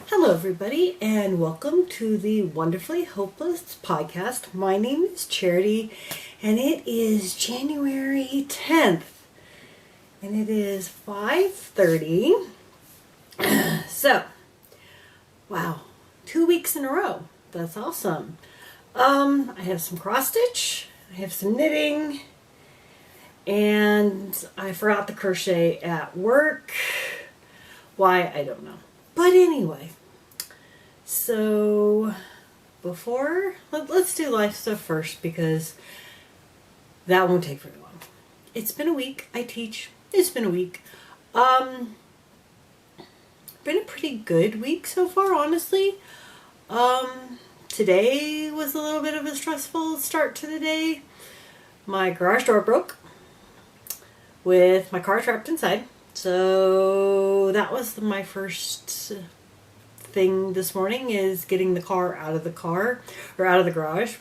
Hello, everybody, and welcome to the Wonderfully Hopeless podcast. My name is Charity, and it is January 10th, and it is 5:30. So, wow, 2 weeks in a row. That's awesome. I have some cross stitch, I have some knitting, and I forgot to crochet at work. Why, I don't know. But anyway, so let's do life stuff first because that won't take very long. It's been a week. I teach. It's been a week. Been a pretty good week so far, honestly. Today was a little bit of a stressful start to the day. My garage door broke with my car trapped inside. So that was my first thing this morning, is getting the car out of the garage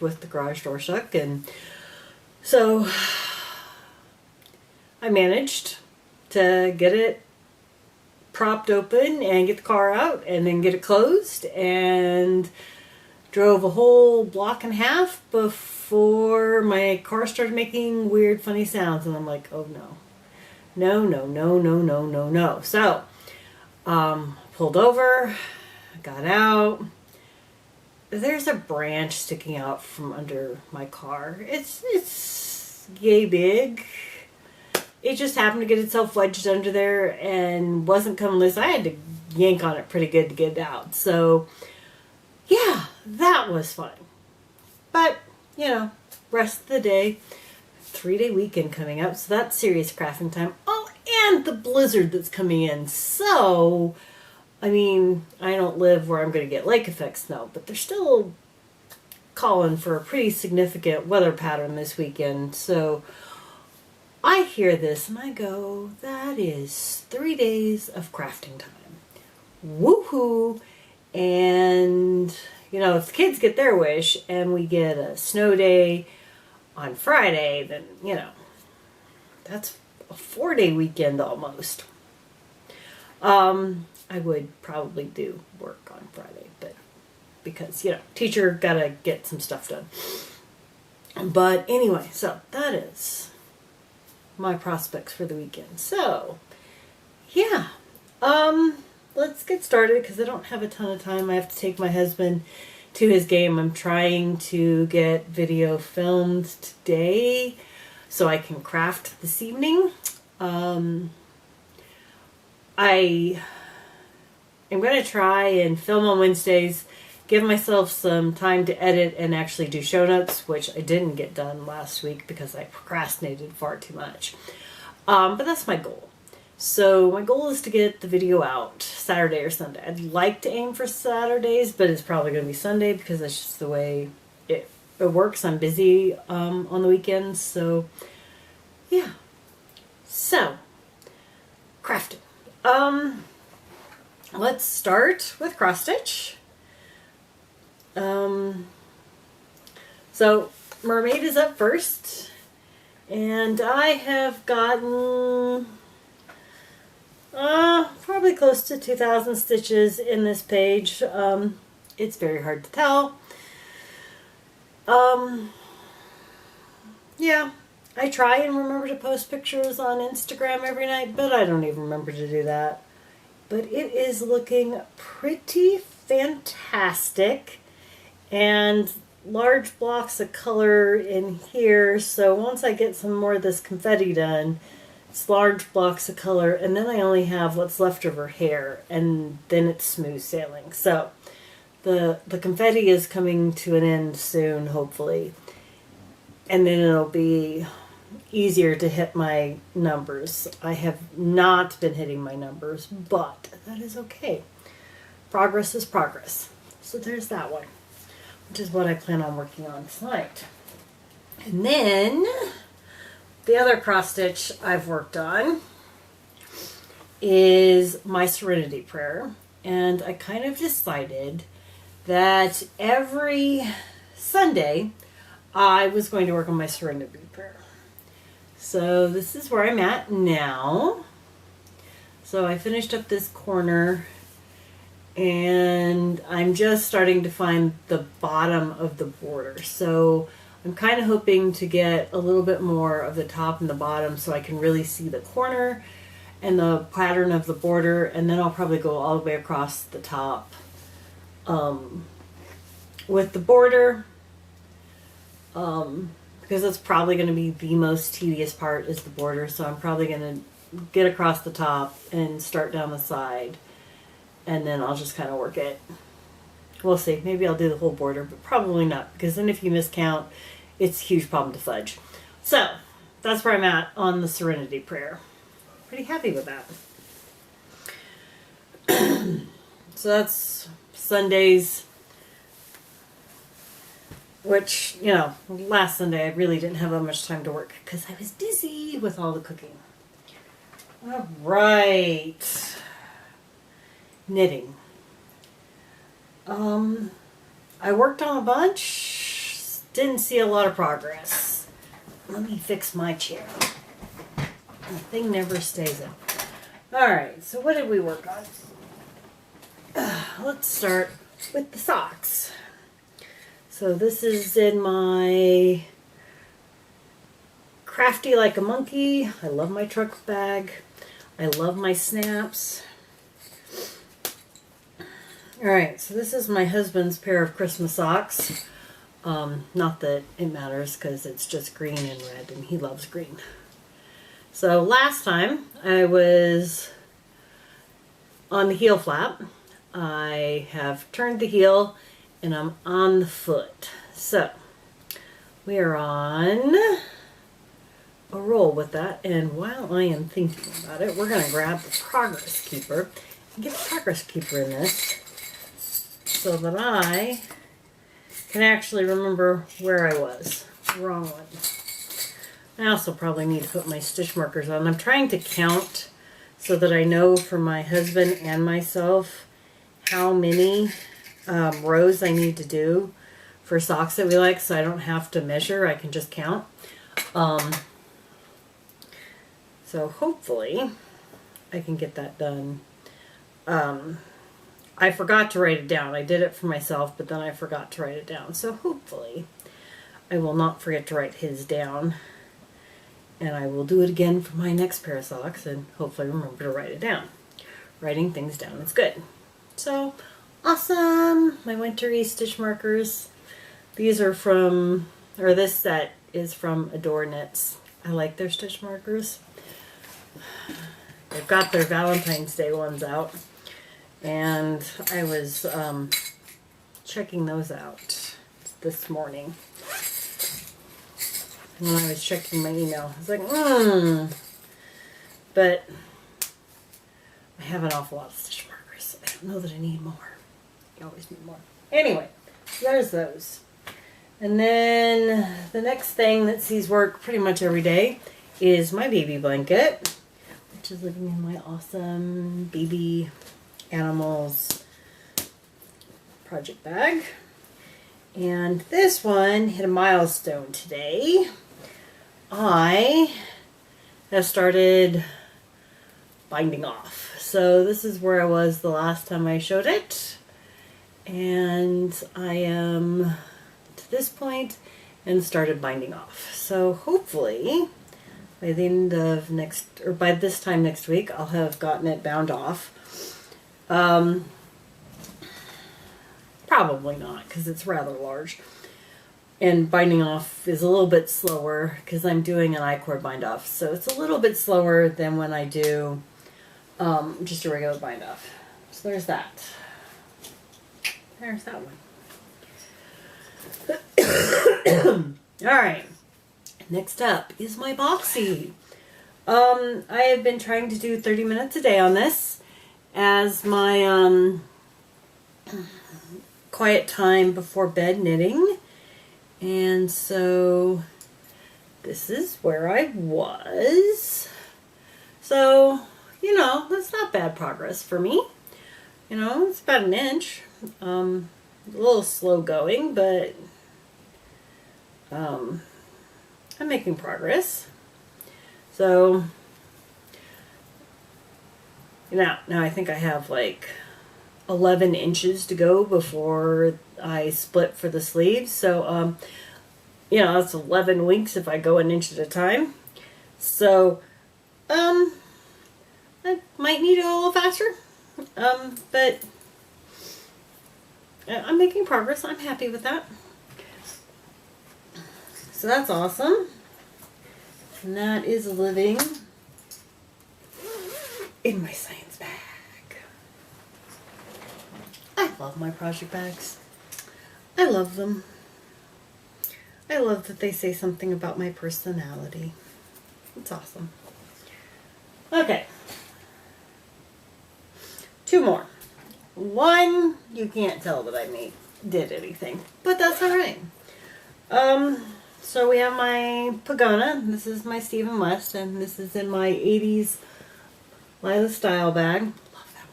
with the garage door shut. And so I managed to get it propped open and get the car out and then get it closed, and drove a whole block and a half before my car started making weird funny sounds, and I'm like, oh no. No. So, pulled over, got out. There's a branch sticking out from under my car. It's yay big. It just happened to get itself wedged under there and wasn't coming loose. I had to yank on it pretty good to get it out. So, yeah, that was fun. But, rest of the day. 3-day weekend coming up, so that's serious crafting time. Oh, and the blizzard that's coming in. So, I don't live where I'm going to get lake effect snow, but they're still calling for a pretty significant weather pattern this weekend. So, I hear this and I go, that is 3 days of crafting time. Woohoo! And, if the kids get their wish and we get a snow day on Friday, then, that's a 4-day weekend almost. I would probably do work on Friday, but because, teacher gotta get some stuff done. But anyway, so that is my prospects for the weekend. So, yeah, let's get started because I don't have a ton of time. I have to take my husband to his game. I'm trying to get video filmed today so I can craft this evening. I am going to try and film on Wednesdays, give myself some time to edit and actually do show notes, which I didn't get done last week because I procrastinated far too much. But that's my goal. So my goal is to get the video out Saturday or Sunday. I'd like to aim for Saturdays, but it's probably going to be Sunday because that's just the way it works. I'm busy on the weekends, so yeah. So, crafting. Let's start with cross stitch. So Mermaid is up first, and I have gotten probably close to 2,000 stitches in this page. It's very hard to tell. Yeah, I try and remember to post pictures on Instagram every night, but I don't even remember to do that. But it is looking pretty fantastic, and large blocks of color in here. So once I get some more of this confetti done, it's large blocks of color, and then I only have what's left of her hair, and then it's smooth sailing. So the confetti is coming to an end soon, hopefully, and then it'll be easier to hit my numbers. I have not been hitting my numbers, but that is okay. Progress is progress. So there's that one, which is what I plan on working on tonight. And then the other cross stitch I've worked on is my Serenity Prayer, and I kind of decided that every Sunday I was going to work on my Serenity Prayer. So this is where I'm at now. So I finished up this corner, and and I'm just starting to find the bottom of the border. So I'm kind of hoping to get a little bit more of the top and the bottom so I can really see the corner and the pattern of the border, and then I'll probably go all the way across the top with the border, because that's probably going to be the most tedious part is the border. So I'm probably going to get across the top and start down the side, and then I'll just kind of work it. We'll see. Maybe I'll do the whole border, but probably not, because then if you miscount, it's a huge problem to fudge. So that's where I'm at on the Serenity Prayer. Pretty happy with that. So that's Sundays, which, you know, last Sunday I really didn't have that much time to work because I was busy with all the cooking. All right. Knitting. I worked on a bunch, didn't see a lot of progress. Let me fix my chair. The thing never stays up. Alright, so what did we work on? Let's start with the socks. So this is in my Crafty Like a Monkey. I love my truck bag. I love my snaps. Alright, so this is my husband's pair of Christmas socks. Not that it matters because it's just green and red and he loves green. So last time I was on the heel flap. I have turned the heel and I'm on the foot. So we are on a roll with that, and while I am thinking about it, we're going to grab the Progress Keeper and get the Progress Keeper in this so that I can actually remember where I was. Wrong one. I also probably need to put my stitch markers on. I'm trying to count so that I know for my husband and myself how many rows I need to do for socks that we like, so I don't have to measure. I can just count. So hopefully I can get that done. I forgot to write it down. I did it for myself, but then I forgot to write it down. So hopefully I will not forget to write his down. And I will do it again for my next pair of socks and hopefully remember to write it down. Writing things down is good. So, awesome! My wintry stitch markers. These are from, or this set is from Adore Knits. I like their stitch markers. They've got their Valentine's Day ones out. And I was checking those out this morning. And when I was checking my email, I was like, But I have an awful lot of stitch markers. I don't know that I need more. You always need more. Anyway, there's those. And then the next thing that sees work pretty much every day is my baby blanket, which is living in my awesome baby animals project bag. And this one hit a milestone today. I have started binding off. So this is where I was the last time I showed it. And I am to this point and started binding off. So hopefully by the end of by this time next week, I'll have gotten it bound off. Probably not, because it's rather large. And binding off is a little bit slower because I'm doing an I-cord bind off. So it's a little bit slower than when I do just a regular bind off. So there's that. There's that one. Alright. Next up is my boxy. I have been trying to do 30 minutes a day on this as my quiet time before bed knitting. And so this is where I was. So, you know, that's not bad progress for me. You know, it's about an inch. A little slow going, but I'm making progress. So, now I think I have like 11 inches to go before I split for the sleeves. So, that's 11 weeks if I go an inch at a time. So, I might need to go a little faster. But I'm making progress. I'm happy with that. So that's awesome. And that is living in my science bag. I love my project bags. I love them. I love that they say something about my personality. It's awesome. Okay. 2 more. One, you can't tell that I did anything, but that's all right. So we have my Pagona. This is my Stephen West, and this is in my 80s Lila Style bag. Love that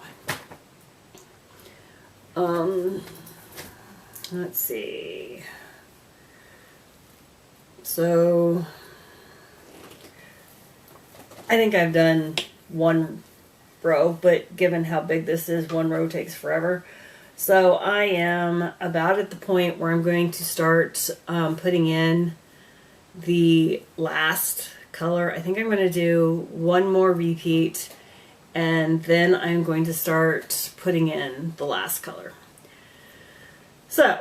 one. Let's see. So I think I've done 1 row, but given how big this is, 1 row takes forever. So I am about at the point where I'm going to start putting in the last color. I think I'm going to do 1 more repeat, and then I'm going to start putting in the last color. So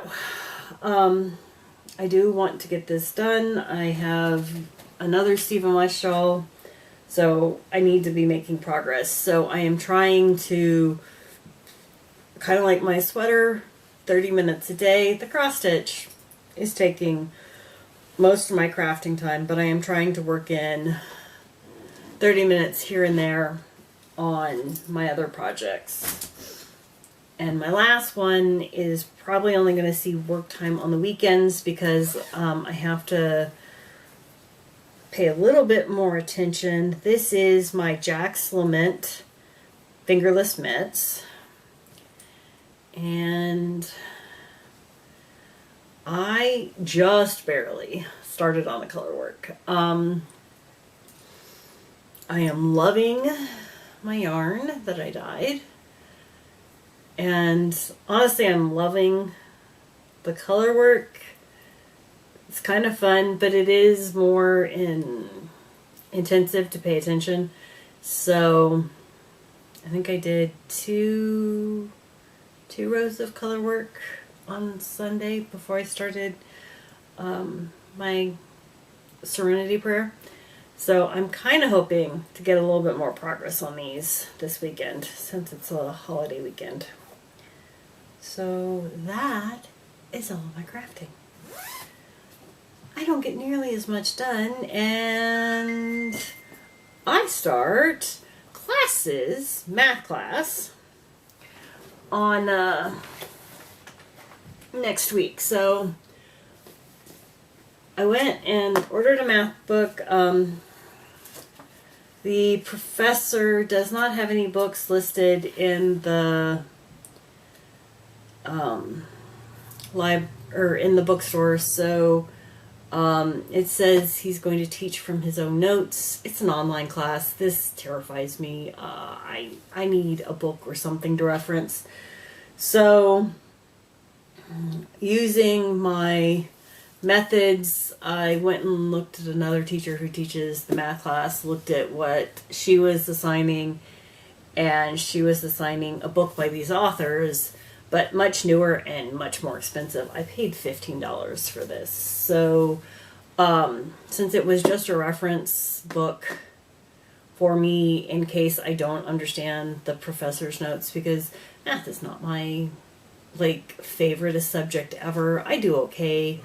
I do want to get this done. I have another Stephen West shawl, so I need to be making progress. So I am trying to, kind of like my sweater, 30 minutes a day. The cross stitch is taking most of my crafting time, but I am trying to work in 30 minutes here and there on my other projects. And my last one is probably only going to see work time on the weekends because I have to pay a little bit more attention. This is my Jack's Lament fingerless mitts. And I just barely started on the color work. I am loving my yarn that I dyed. And honestly, I'm loving the color work. It's kind of fun, but it is more intensive to pay attention. So I think I did two rows of color work on Sunday before I started my Serenity Prayer. So I'm kind of hoping to get a little bit more progress on these this weekend since it's a holiday weekend. So that is all my crafting. I don't get nearly as much done, and I start classes, math class, on next week. So I went and ordered a math book. The professor does not have any books listed in the in the bookstore, so it says he's going to teach from his own notes. It's an online class. This terrifies me. I need a book or something to reference. So using my methods, I went and looked at another teacher who teaches the math class, looked at what she was assigning, and she was assigning a book by these authors, but much newer and much more expensive. I paid $15 for this. So since it was just a reference book for me in case I don't understand the professor's notes, because math is not my favorite subject ever. I do okay,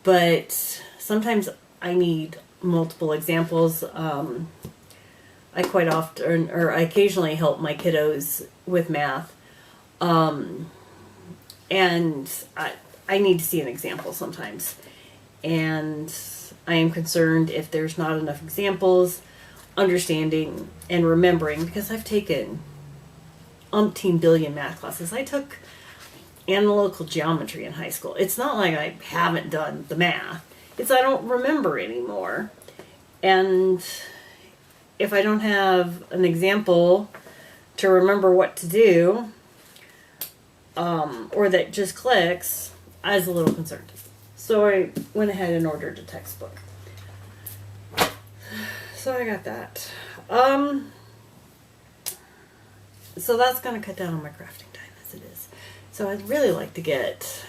but sometimes I need multiple examples. I quite often, or I occasionally help my kiddos with math. And I need to see an example sometimes. And I am concerned if there's not enough examples, understanding and remembering, because I've taken umpteen billion math classes. I took analytical geometry in high school. It's not like I haven't done the math. It's I don't remember anymore. And if I don't have an example to remember what to do, or that just clicks, I was a little concerned. So I went ahead and ordered a textbook. So I got that. So that's going to cut down on my crafting time as it is. So I'd really like to get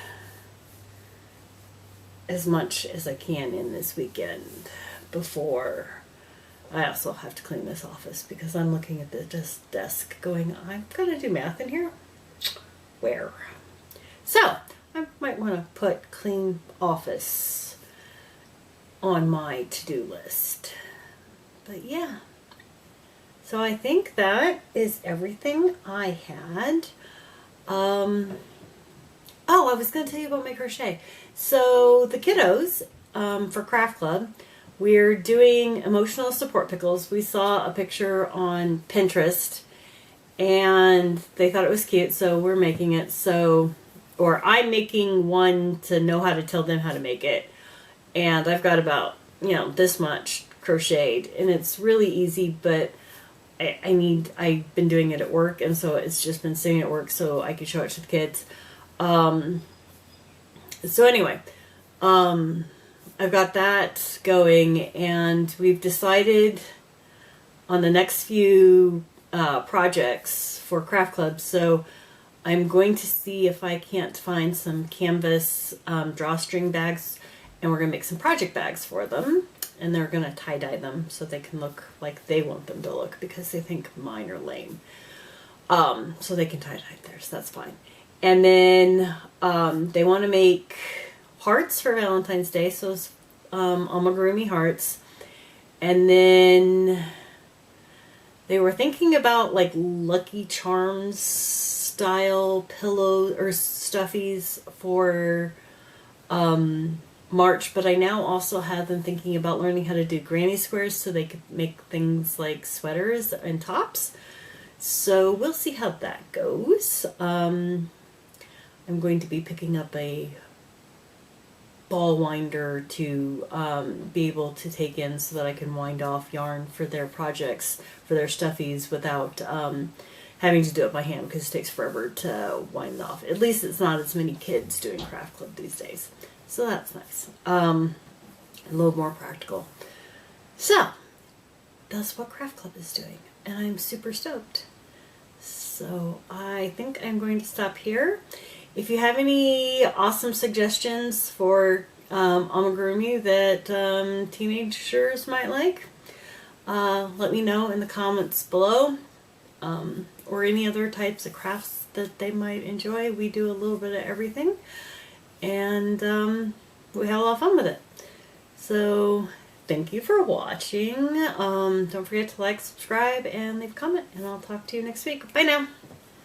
as much as I can in this weekend before I also have to clean this office, because I'm looking at this desk going, I'm going to do math in here? Where? So I might want to put clean office on my to-do list. But yeah. So I think that is everything I had. Oh, I was going to tell you about my crochet. So the kiddos, for Craft Club, we're doing emotional support pickles. We saw a picture on Pinterest and they thought it was cute, so we're making it. Or I'm making one to know how to tell them how to make it. And I've got about, this much crocheted, and it's really easy, but I've been doing it at work, and so it's just been sitting at work so I could show it to the kids. So anyway, I've got that going, and we've decided on the next few projects for Craft Club. So I'm going to see if I can't find some canvas drawstring bags, and we're going to make some project bags for them. And they're going to tie-dye them so they can look like they want them to look, because they think mine are lame. So they can tie-dye theirs. That's fine. And then they want to make hearts for Valentine's Day. So it's amigurumi hearts. And then they were thinking about like Lucky Charms style pillows or stuffies for March, but I now also have them thinking about learning how to do granny squares so they could make things like sweaters and tops. So we'll see how that goes. I'm going to be picking up a ball winder to be able to take in so that I can wind off yarn for their projects, for their stuffies, without having to do it by hand, because it takes forever to wind off. At least it's not as many kids doing Craft Club these days. So that's nice. A little more practical. So, that's what Craft Club is doing. And I'm super stoked. So, I think I'm going to stop here. If you have any awesome suggestions for amigurumi that teenagers might like, let me know in the comments below. Or any other types of crafts that they might enjoy. We do a little bit of everything. And we had a lot of fun with it. So thank you for watching. Don't forget to like, subscribe, and leave a comment. And I'll talk to you next week. Bye now.